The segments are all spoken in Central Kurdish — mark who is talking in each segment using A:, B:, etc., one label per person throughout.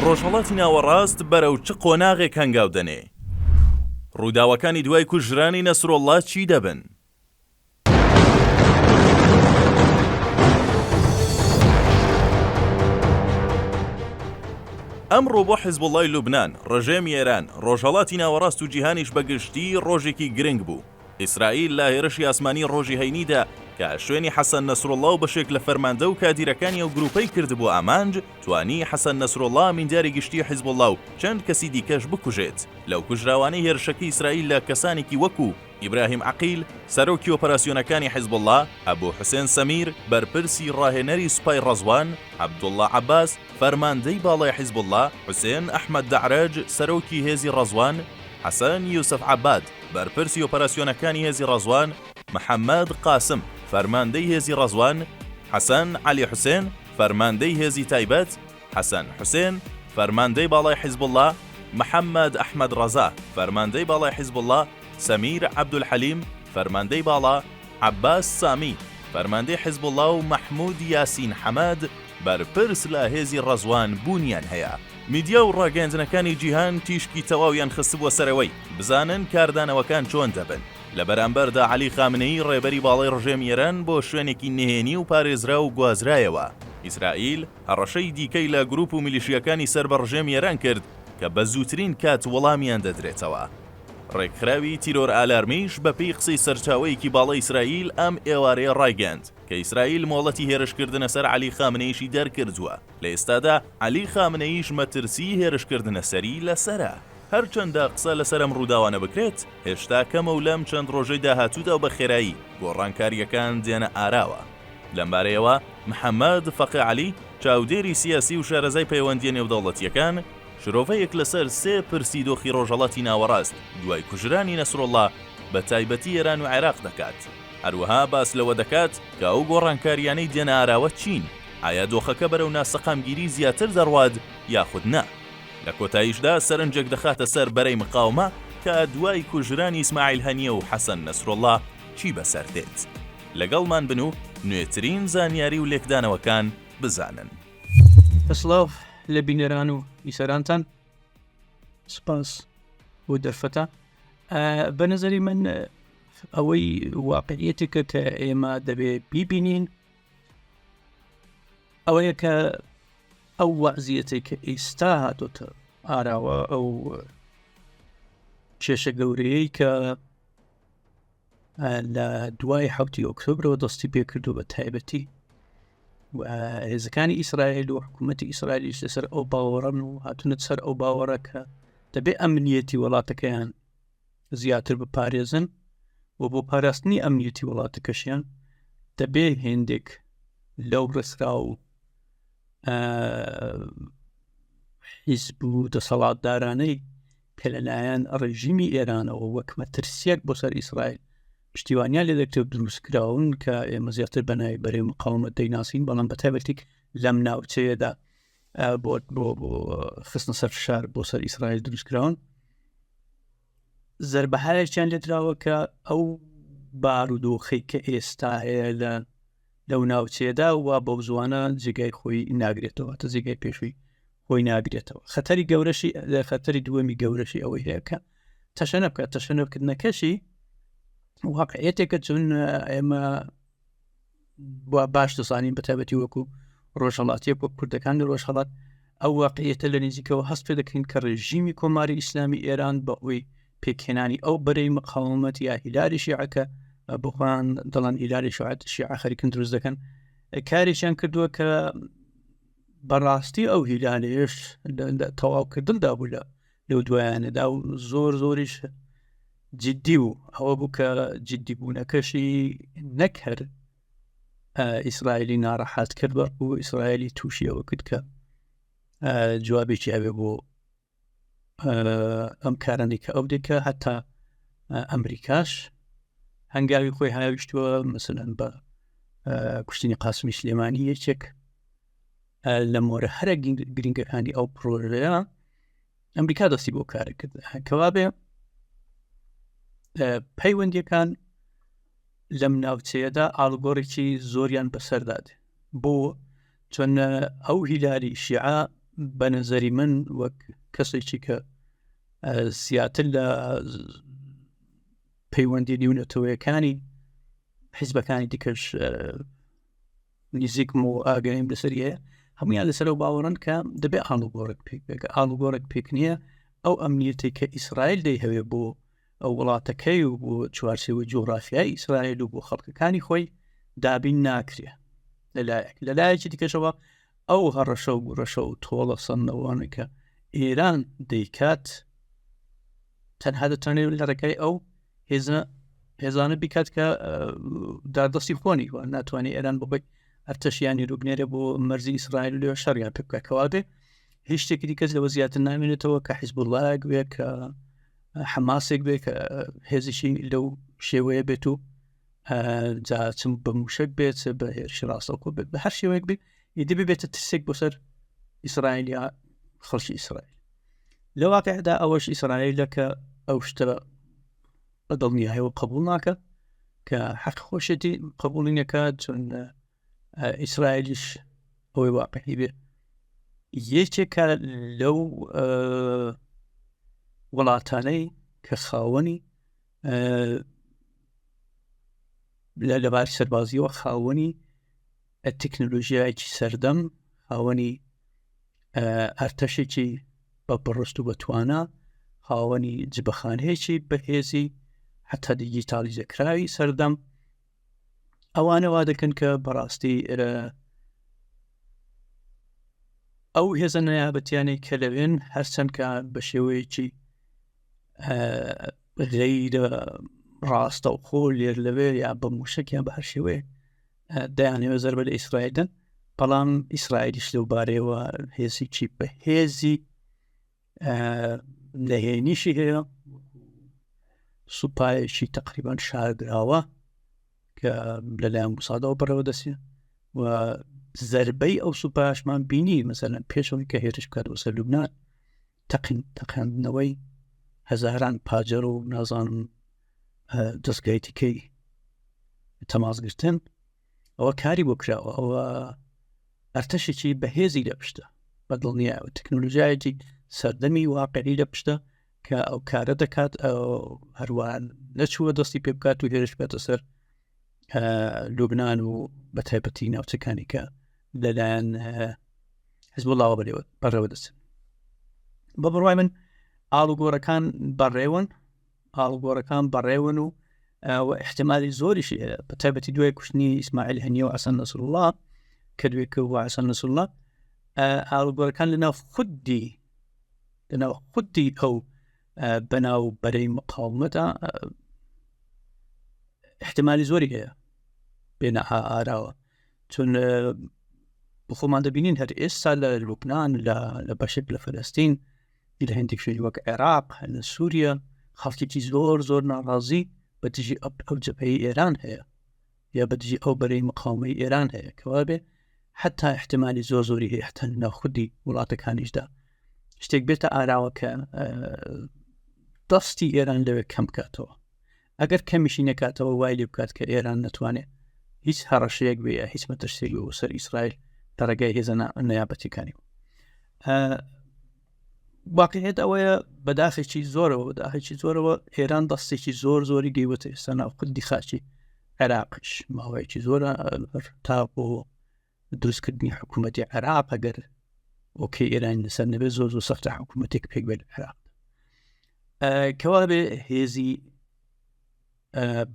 A: ڕۆژهەڵاتی ناوەڕاست بەرەو چ قۆناغێک هەنگاو دەنێ؟ ڕووداوەکانی دوای کوژرانی نەسرۆڵڵا چی دەبن؟ ئەمڕۆ بۆ حیزبوڵڵای لوبنان، ڕژێمی ئێران، ڕۆژهەڵاتی ناوەڕاست و جیهانیش بەگشتی ڕۆژێکی گرنگ بوو. ئیسرائیل لە هێرشی ئاسمانی ڕۆژی هەینیدا کە شوێنی حەسەن نەسرۆڵڵا و بەشێک لە فەرماندە و کادیرەکانی ئەو گروپەی کردبوو ئامانج، توانی حەسەن نەسرۆڵڵا مینداری گشتی حیزبوڵڵا و چەند کەسی دیکەش بکوژێت. لەو کوژراوانەی هێرشەکەی ئیسرائیل لە کەسانێکی وەکو ئیبراهیم عەقیل، سەرۆکی ئۆپەراسیۆنەکانی حیزبوڵڵا، ئەبوو حوسێن سەمیر، بەرپرسی ڕاهێنەری سوپای ڕەزوان، عەبدوڵڵا عەباس، فەرماندەی باڵای حیزبوڵڵا، حوسێن ئەحمەد دەعرەج، سەرۆکی هێزی ڕەزوان، حەسەن یوسف عەباد، بەرپرسی ئۆپەراسیۆنەکانی هێزی ڕەزوان، محەممەد قاسم، فەرماندەی هێزی ڕەزوان، حەسەن عەلی حوسێن، فەرماندەی هێزی تایبەت، حەسەن حوسێن، فەرماندەی باڵای حیزبوڵڵا، محەممەد ئەحمەد ڕەزا، فەرماندەی باڵای حیزبوڵڵا، سەمیر عەبدولحەلیم، فەرماندەی باڵا، عەباس سامی، فەرماندەی حیزبوڵڵا و مەحموود یاسین حەمەد، بەرپرس لە هێزی ڕەزوان بوونیان هەیە. میدیا و ڕاگەیاندنەکانی جیهان تیشکی تەواویان خستبووە سەرەوەی بزانن کاردانەوەکان چۆن دەبن. لە بەرامبەردا عەلی خامنەیی ڕێبەری باڵای ڕژێمی ئێران بۆ شوێنێکی نهێنی و پارێزرا و گوازرایەوە. ئیسرائیل هەڕەشەی دیکەی لە گروپ و میلیشیەکانی سەر بە ڕژێمی ئێران کرد کە بە زووترین کات وەڵامیان دەدرێتەوە. ڕێکخراوی تیرۆر ئالارمیش بەپێی قسەی سەرچاوەیەکی باڵای ئیسرائیل ئەم ئێوارەیە ڕایگەاند کە ئیسرائیل مۆڵەتی هێرشکردنە سەر عەلی خامنەییشی دەرکردووە. لە ئێستادا عەلی خامنەییش مەترسی هێرشکردنە سەری لەسەرە. هەرچەندە قسە لەسەر ئەم ڕووداوانە بکرێت، هێشتا کەمە و لەم چەند ڕۆژەی داهاتوودا و بە خێرایی گۆڕانکاریەکان دێنە ئاراوە. لەمبارەیەوە محەممەد فەقی عەلی، چاودێری سیاسی و شارەزای پەیوەندیە نێودەوڵەتیەکان، شرۆڤەیەک لەسەر سێ پرسی دۆخی ڕۆژهەڵاتی ناوەڕاست دوای کوژرانی نەسرۆڵڵا بە تایبەتی ئێران و عێراق دەکات. هەروەها باس لەوە دەکات کە ئەو گۆڕانکاریانەی دێنە ئاراوە چین، ئایا دۆخەکە بەرەو ناسەقامگیری زیاتر دەڕوات یاخود نا. لە کۆتاییشدا سەرنجێک دەخاتە سەر بەرەی مقاومە کە دوای کوژرانی ئیسماعیل هەنیە و حەسەن نەسرۆڵڵا چی بەسەر دێت. لەگەڵمان بن و نوێترین زانیاری و لێکدانەوەکان بزانن.
B: بەسڵاو لە بینەران و ئیسەرانتان، سپاس بۆ دەرفەتە. بە نەزەری من ئەوەی واقعیەتێکە کە ئێمە دەبێ بیبینین ئەوەیە کە ئەو وەزعیەتێک کە ئێستا هاتۆتە ئاراوە، ئەو کێشە گەورەیەی کە لە دوای 7 ئۆکتۆبرەوە دەستی پێکردو بە تایبەتی هێزەکانی ئیسرائیل و حکوومەتی ئیسرائیلیش لەسەر ئەو باوەڕن و هاتوونەت سەر ئەو باوەڕە کە دەبێ ئەمنیەتی وڵاتەکەیان زیاتر بپارێزن و بۆ پاراستنی ئەمنیەتی وڵاتەکەشیان دەبێ هێندێک لەو ڕێسرا و حیزب و دەسەڵاتدارانەی کە لەلایەن ڕێژیمی ئێرانەوە وەک مەترسیەک بۆ سەر ئیسرائیل پشتیوانیان لێ دەکرێت دروستکراون کە ئێمە زیاتر بەنای بەرەی مقاومەت دەیناسین، بەڵام بە تایبەتی لەم ناوچەیەدا بۆ خستنە سەر فشار بۆ سەر ئیسرائیل دروستکراون. زەربەهایەکیان لێدراوە کە ئەو بارودۆخەی کە ئێستا هەیە لەو ناوچەیەدا و بەو زوانە جێگای خۆی ناگرێتەوە، تا جێگای پێشووی خۆی ناگرێتەوە. خەتەری دووەمی گەورەشی ئەوەی هەیە کە تەشەنە بکات. تەشەنەکردنەکەشی واقعیەتێکە چون ئێمە باش دەزانین بە تایبەتی وەکو ڕۆژهەڵاتیەک وەک کوردەکان لە ڕۆژهەڵات ئەو واقعیەتە لە نزیکەوە هەست پێ دەکەین کە ڕێژیمی کۆماری ئیسلامی ئێران بە ئەوی پێکهێنانی ئەو بەرەی مقاومەت یا هیلاری شیعەکە بخوان دەڵان هیلاری شیعە خەریکن دروست دەکەن، کارێکیان کردووە کە بەڕاستی ئەو هیلالێش تەواوکردندا بوو لەو دوایانەدا و زۆریش جددی بوو. ئەوە بوو کە جددی بوونەکەشی نەکرد ئیسرائیلی ناڕەحات کرد بە و ئیسرائیلی تووشی ئەوە کرد کە جوابێکی هەبێ بۆ ئەم کارانی کە ئەو دێکە هەتا ئەمریکاش هەنگاوی خۆی هاویشتووە مەسەلەن بە کوشتنی قاسمی سلێمانی یەکێک لە مۆرە هەرە گرنگەکانی ئەو پرۆژەیە ئەمریکا دەستی بۆ کارە کرد کەوا بێ پەیوەندیەکان لەم ناوچەیەدا ئاڵگۆڕێکی زۆریان بەسەرداد بۆ چۆن ئەو هیلاری شیعە بە نەزەری من وەک کەسێکی کە زیاتر لە پەیوەندی نێونەتەوەیەکانی حیزبەکانی دیکەش نزیکم و ئاگەیم لەسەری هەیە، هەمویان لەسەر و باوەڕن کە دەبێت ئاڵوگۆڕێک پێک بێکە ئاڵوگۆڕێک پێک نییە ئەو ئەمنیەتی کە ئیسرائیل دەی هەوێ بۆ ئەو وڵاتەکەی و بۆ چوارچێوەی جوغرافیای ئیسرائیل و بۆ خەڵکەکانی خۆی دابین ناکرێ لەلایەکی دیکەشەوە ئەو هەڕەشە و گوڕەشە و تۆڵە سەنەوەوانە کە ئێران دەیکات تەنها دەتوانێت لە ڕێگای ئەو هێزانە بیکات کە دادەستی خۆنی وە ناتوانێت ئێران بۆی ئەرتەشیانی روبنێرە بۆ مەرزی ئیسرائیل لێ شەڕیان پێ بکەکەوا بێ هیچ شتێکی دیکەس لەوە زیاتر نامێنێتەوە کە حیزبوڵایەک بێ کە حەماسێک بێ کە هێزیشی لەو شێوەیە بێت و جاچم بە موشک بێت بە هێرشی ڕاستەوخۆ بێت بە هەر شێوەیەک بێت ئیدی ببێتە ترسێک بۆ سەر ئیسرائیل یا خەڵکی ئیسرائیل لە واقعدا ئەوەش ئیسرائیلە کە ئەو شتە بەدڵ نیایەوە قبول ناکە کە حەق خۆشێتی قبولی نەکات چون ئیسرائیلیش ئەوەی واقعی بێ یەکێکە لەو وڵاتانەی کە خاوەنی لەبار سەربازیەوە خاوەنی تەکنۆلۆژیایکی سەردەم خاوەنی ئەرتەشێکی بە بڕست و بەتوانە خاوەنی جبەخانەیەکی بەهێزی حتا دیجیتالیزەکراوی سەردەم ئەوانە وا دەکەن کە بەڕاستی ئەو هێزە نەیابەتیانەی کە لەوێن هەرچەند کە بە شێوەیەکی غەیرە ڕاستە و خۆ لێر لەوێ یا بە موشکیان بە هەر شێوەیە دەیانەوە زەربە لە ئیسرائیلدن بەڵام ئیسرائیلیش لەو بارەیەوە هێزێکی بەهێزی لەهێنیشی هەیە سوپایەکی تقریبان شاردراوە کە لەلایەن موسادەوە بەڕێوە دەسێ و زەربەی ئەو سوپایشمان بینی مەسەلەن پێشەوەی کە هێرش بکات بۆ سەر لوبنان تەقاندنەوەی هەزاران پاجەر و نازانم دەستگای تیکەی تەماسگرتن ئەوە کاری بۆ کراوە ئەوە ئەرتەشێکی بەهێزی لە پشتە بەدڵنیایەوە تەکنۆلۆژیایەکی سەردەمی واقعی لە پشتە کە ئەو کارە دەکات هەروان نەچووە دەستی پێ بکات و هێرش بێتە سەر لوبنان و بە تایبەتی ناوچەکانی کە لەلایەن حیزبوڵڵاوە بەڕێوە دەچن بە بڕوای من ئاڵوگۆڕەکان بەڕێون و احتمالی زۆریشی هەیە بە تایبەتی دوای کوشتنی ئیسماعیل هەنیە و حەسەن نەسروڵڵا کە دوێکە و حەسەن نەسروڵڵا ئاڵوگۆڕەکان لەناو خودی ئەو بەناو بەرەی مقاومەتە احتمالی زۆری هەیە بێنە ئاراوە چون بخۆمان دەبینین هەر ئێستا لە لوبنان لە بەشێک لە فەلەستین لە هەندێک شوێنی وەک عێراق لە سووریا خەڵکێکی زۆر ناڕازی بەدژی ئەو جەبهەی ئێران هەیە یا بەدژی ئەو بەرەی مقاومەی ئێران هەیە کەوا بێ حتا احتمالی زۆری هەیە حتا لەناو خودی وڵاتەکانیشدا شتێک بێتە ئاراوە کە دەستی ئێران لەوێ کەم بکاتەوە ئەگەر کەمیشی نەکاتەوە وای لێ بکات کە ئێران نەتوانێت هیچ هەڕەشەیەک بێ هیچ مەترسێک بێ سەر ئیسرائیل دەڕێگای هێزە نەیابەتیەکانی واقعیت ئەوەیە بەداخێکی زۆرەوە ئێران دەستێکی زۆری گەیوەتە ئێستا ناو خودی خاچی عێراقش ماوەیەکی زۆرە تا بۆ دروستکردنی حکوومەتی عێراق ئەگەر ئۆکەی ئێران لەسەر نەبێت زۆر سەختە حکوومەتێک پێک بێت عێراق کەوا بێ هێزی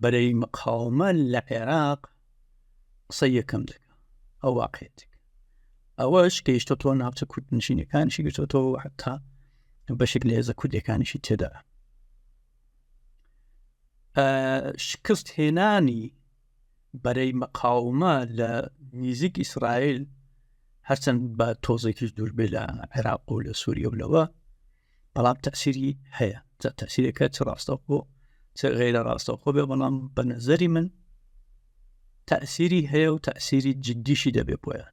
B: بەرەی مقاومە لە عێراق قسەی یەکەم دەکە ئەو واقعێتێک ئەوەش کە هێشتۆ ناوچە کوردنشینەکانیشی گرتوەوە حتا بەشێک لە هێزە کوردیەکانیشی تێدا شکست هێنانی بەرەی مقاومە لە نزیک ئیسرائیل هەرچەند بە تۆزێکیش دوور بێ لە عێراق و لە سووریا و لەوە بەڵام تەسیری هەیە تەسیرەکە چ ڕاستەوخۆ چ غەیرە ڕاستەوخۆ بێ بەڵام بە نەزەری من تەسیری هەیە و تەسیری جدیشی دەبێ بۆیان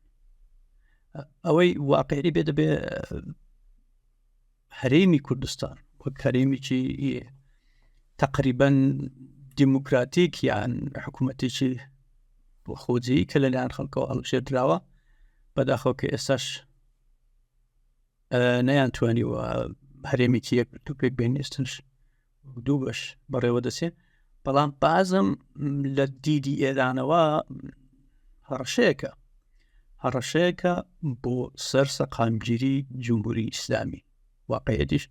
B: ئەوەی واقعی بێ دەبێ هەرێمی کوردستان وەک هەرێمیکی تقریبا دیموکراتیک یان حکوومەتێکی خۆجی کە لەلایەن خەڵکەوە هەڵبژێردراوە بەداخەوە کە ئێستاش نەیانتوانی و هەرێمێکی یەک توپێک بێنێستنش دوو بەش بەڕێوە دەسێن. بەڵام بازم لە دیدی ئێرانەوە هەڕەشەیەکە بۆ سەر سەقامگیری جمهوری ئیسلامی. واقعیەتیش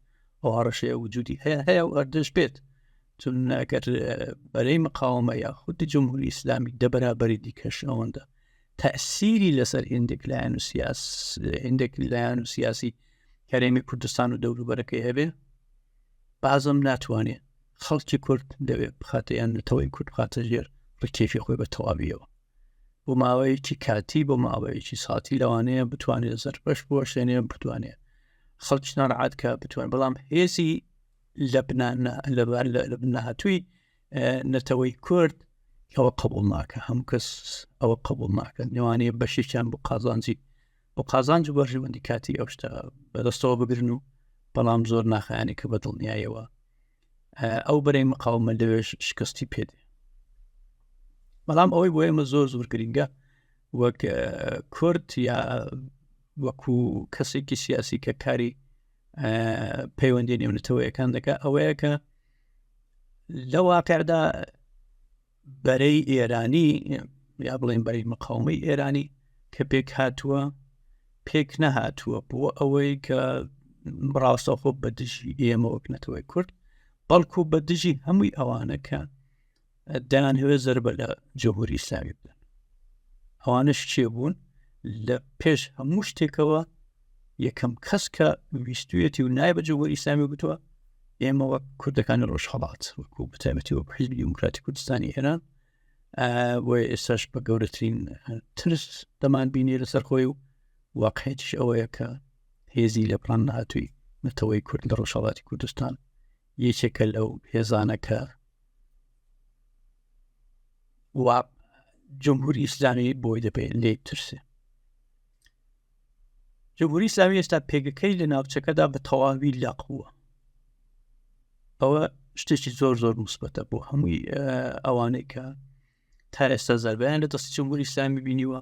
B: ئەو هەڕەشەیە وجودی هەیە و ئەردەش بێت، چون ئەگەر بەرەی مقاومە یا خودی جمهوری ئیسلامی دەبەرابەری دیکەش ئەوەندە تەأسیری لەسەر هێندێک لایەن و سیاسی هەرێمی کوردستان و دەوروبەرەکەی هەبێ، بازم ناتوانێت خەڵکی کورد دەوێت بخاتەیان نەتەوەی کورد بخاتە ژێر ڕکێفی خۆی بە تەواویەوە بۆ ماوەیەکی کاتی، بۆ ماوەیەکی ساتی لەوانەیە بتوانێت زەربەش بۆ شوێنێ بتوانێت خەڵکی ناڕەحەت کە بتوانێت. بەڵام هێزی لە بنەهاتووی نەتەوەی کورد ئەوە قبول ناکە، هەموو کەس ئەوە قبول ناکە، نێوانەیە بەشێکیان بۆ قازانج و بەرژەوەندی کاتی ئەو شتە بەدەستەوە بگرن و بەڵام زۆر ناخایانی کە بە دڵنیایەوە ئەو بەرەی مقاومە لەوێش شکستی پێدێ. بەڵام ئەوەی بۆ ئێمە زۆر زۆر گرنگە وەک کورد یا وەکو کەسێکی سیاسی کە کاری پەیوەندی نێونەتەوەیەکان دەکا ئەوەیە کە لە واقعدا بەرەی ئێرانی یا بڵێن بەرەی مقاومەی ئێرانی کە پێک هاتووە پێک نەهاتووە بۆ ئەوەی کە ڕاستەوخۆ بە دژی ئێمە وەک نەتەوەی کورد، بەڵکو بە دژی هەمووی ئەوانە کە دەیانهوێ زەربە لە جمهوری ئیسلامی بدەن. ئەوانش چێ بوون؟ لە پێش هەموو شتێکەوە یەکەم کەس کە ویستویەتی و نایە بە جمهوری ئیسلامی گوتووە ئێمە وەک کوردەکانی ڕۆژهەڵات وەکو بەتایبەتیەوە حیزبی دیموکراتی کوردستانی ئێران و ئێستاش بە گەورەترین ترس دەمان بینێ لەسەر خۆی و واقعیەتیش ئەوەیە کە هێزی لە پڕان نهاتووی نەتەوەی کورد لە ڕۆژهەڵاتی کوردستان یەکێکە لەو هێزانە کە جمهوری ئیسلامی بۆی دەبێت لێ ترسێ. جمهوری ئیسلامی ئێستا پێگەکەی لە ناوچەکەدا بە تەواوی لاقووە. ئەوە شتێکی زۆر زۆر مثبەتە بۆ هەمووی ئەوانەی کە تا ئێستا زەربەیان لە دەستی جمهوری ئیسلامی بینیوە،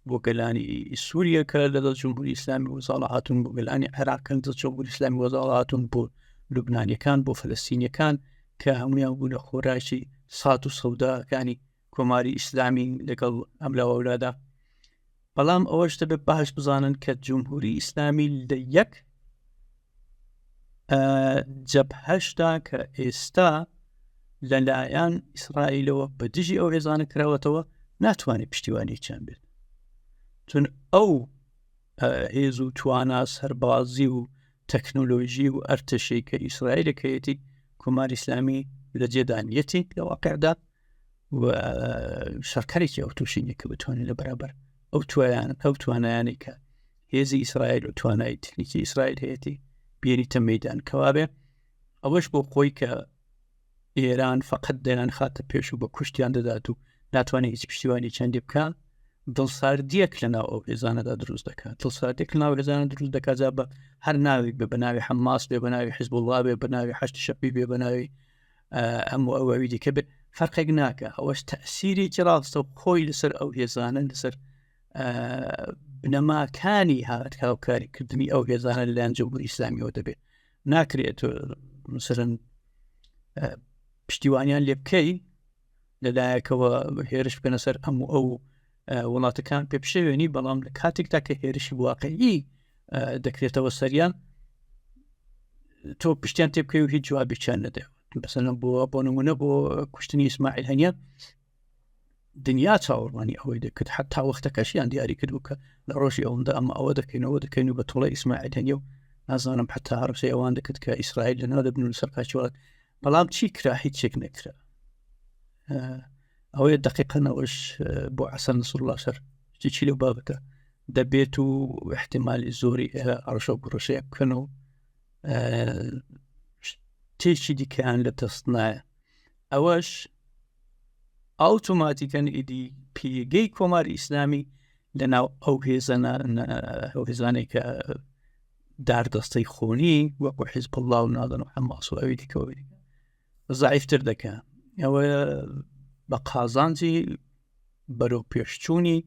B: بۆ گەلانی سووریە کە لە دەست جمهوری ئیسلامی وەزاڵە هاتوون، بۆ گەلانی عێراق لە دەست جمهوری ئیسلامی وەزاڵە هاتوون، بۆ لوبنانیەکان، بۆ فەلەستینیەکان کە هەمویان بوونە خۆراشی سات و سەوداکانی کۆماری ئیسلامی لەگەڵ ئەم لاوەولادا. بەڵام ئەوەش دەبێ باش بزانن کە جمهوری ئیسلامی لە یەک جەبهەشتا کە ئێستا لەلایەن ئیسرائیلەوە بە دژی ئەو هێزانە کراوەتەوە ناتوانێت پشتیوانیەکیان بێت، چون ئەو هێز و توانە سەربازی و تەکنۆلۆژی و ئەرتەشەی کە ئیسرائیلەکەیەتی کۆماری ئیسلامی لە جێدانیەتی لە واقعدا و شەرکەرێکی ئەو تووشینە کە بتوانێت لە بەرابەر ئەو توانایانی کە هێزی ئیسرائیل و توانای تکنیکی ئیسرائیل هەیەی بێنیتە مەیدان کەوابێ. ئەوەش بۆ خۆی کە ئێران فقط دەیان خاتە پێش و بە کوشتیان دەدات و ناتوانێت هیچ پشتیوانی چەندی بکات، دڵساردیەک لەناو ئەو هێزانەدا دروست دەکات. دڵساردێک لەناو هێزانە دروست دەکات جا بە هەر ناوی بێ، بە ناوی حەماس بێ، بە ناوی حیزب الله بێ، بە ناوی حەشتی شەعبی بێ، بە ناوی ئەموو ئەوەوی دیکە بێ، فەرقێک ناکە. ئەوەش تەئسیرێکی ڕاستە و خۆی لەسەر ئەو هێزانە، لەسەر بنەماکانی هاوکاریکردنی ئەو هێزانە لەلایەن جمهوری ئیسلامیەوە دەبێت. ناکرێت مثلەن پشتیوانیان لێ بکەی لەلایەکەوە هێرش بکەنە سەر هەموو ئەو وڵاتەکان پێ پشەوێنی، بەڵام لە کاتێکدا کە هێرشی واقعی دەکرێتەوە سەریان تۆ پشتیان تێ بکەی و هیچ جوابێکیان نەدەوێت. مثلەن بۆ نمونە بۆ کوشتنی ئیسماعیل هەنیە دنیا چاوەڕوانی ئەوەی دەکرد، حتا وەختەکەشیان دیاری کردو کە لە ڕۆژی ئەوەندە ئەمە ئەوە دەکەین و بە توڵی ئیسماعیل هەنیە و نازانم حتا هەڕسەی ئەوان دەکرد کە ئیسرائیل لەناو دەبن و سەرقاچوڵات، بەڵام چی کرا؟ هیچێک نەکرا. ئەوەیە دقیقەنەوەش بۆ حەسەن نەسروڵڵا سەر شتێکی لەو بابەتە دەبێت و احتیمالی زۆری ئەڕەشە و گڕەشەیە بکەن و تێکی دیکەیان لە دەست نایە. ئەوەش ئاوتۆماتیکەن ئیدی پێگەی کۆماری ئیسلامی لەناو ئەو هێزانەی کە داردەستەی خۆنی وەکو حیزب الله و نادن و حەماس و ئەوی دیکەوە زعیفتر دەکە. ئەوە بە قازانجی بەرەو پێشچوونی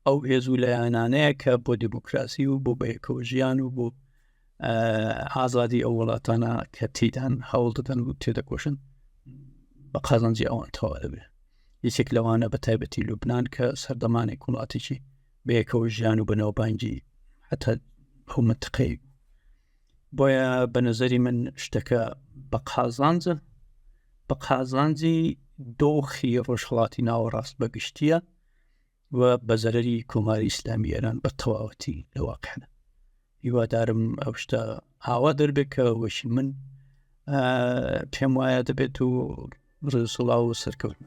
B: ئەو هێز و لایەنانەیە کە بۆ دیموکراسی و بۆ بەیەکەوە ژیان و بۆ ئازادی ئەو وڵاتانە کە تێدان هەوڵ دەدەن و تێدەکۆشن بە قازانجی ئەوان تەواو دەبێت. یەکێک لەوانە بە تایبەتی لوبنان کە سەردەمانێک وڵاتێکی بەیەکەوە ژیان و بنەوەبانگی حتا ئەو منتقەی. بۆیە بە نظری من شتەکە بە قازانجی دۆخی ڕۆژهەڵاتی ناوەڕاست بەگشتیە و بە زەرەری کۆماری ئیسلامی ئێران بە تەواوەتی لە واقعدا. هیوادارم ئەو شتە ئاوا دەربێت کە وەشی من پێم وایە دەبێت و ڕێسوڵاو و سەرکەوت.